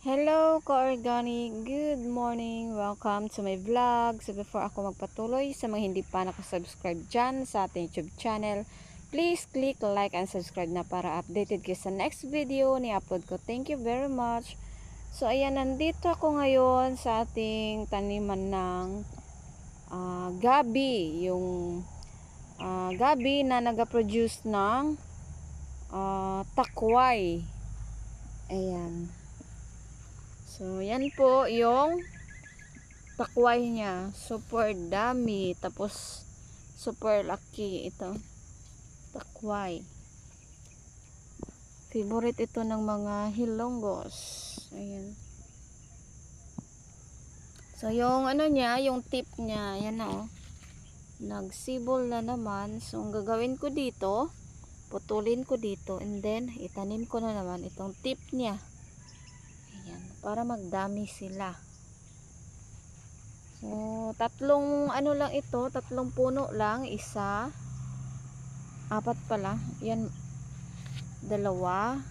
Hello, ka-organic! Good morning! Welcome to my vlog. So before ako magpatuloy, sa mga hindi pa nakasubscribe dyan sa ating YouTube channel, please click like and subscribe na para updated kayo sa next video ni upload ko. Thank you very much! So ayan, nandito ako ngayon sa ating taniman ng gabi. Yung gabi na nag-produce ng takway. Ayan. So, yan po yung takway niya. Super dami. Tapos, super laki ito. Takway. Favorite ito ng mga hilonggos. Ayan. So, yung ano niya, yung tip niya, yan na oh. Nagsibol na naman. So, ang gagawin ko dito, putulin ko dito. And then, itanim ko na naman itong tip niya. Ayan, para magdami sila. So, tatlong ano lang ito, tatlong puno lang, isa, apat pala. Yan, dalawa,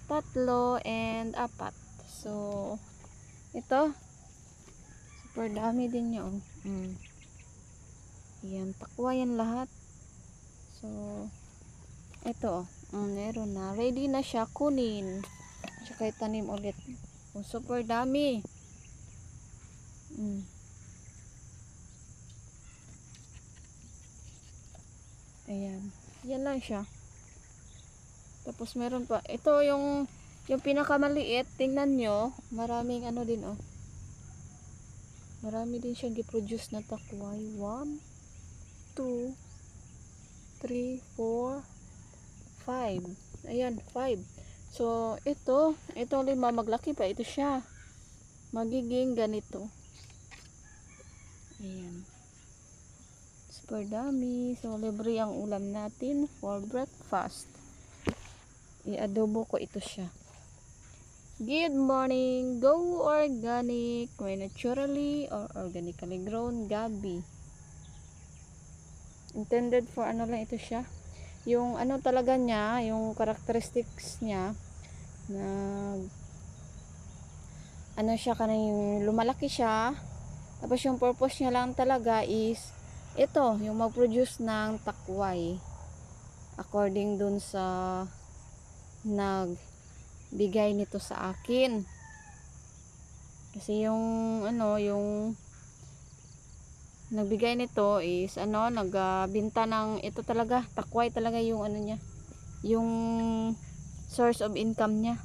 tatlo, and apat. So, ito, super dami din yun. Yan, takwa yan lahat. So, ito, meron na. Ready na siya kunin. Tsaka itanim ulit. Super dami. Ayan. Yan lang siya. Tapos meron pa. Ito yung pinakamaliit. Tingnan nyo. Maraming ano din oh. Marami din siyang giproduce na takway. 1, 2, 3, 4, 5. Ayan, 5. So, ito 5, maglaki pa ito siya. Magiging ganito. Ayan. Super dami. So, libre ang ulam natin for breakfast. I-adobo ko ito siya. Good morning! Go organic! May naturally or organically grown gabi. Intended for ano lang ito siya. Yung ano talaga niya, yung characteristics niya, na ano siya, kanang lumalaki siya. Tapos yung purpose niya lang talaga is ito, yung mag-produce ng takway according dun sa nagbigay nito sa akin. Kasi yung ano, yung nagbigay nito is ano, nagbinta ng ito talaga, takway talaga yung ano niya, yung source of income niya.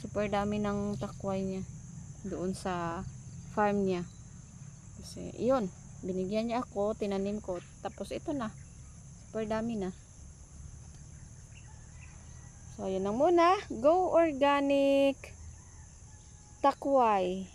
Super dami ng takway niya doon sa farm niya. Kasi yun, binigyan niya ako, tinanim ko, tapos ito na, super dami na. So yun lang muna. Go organic takway.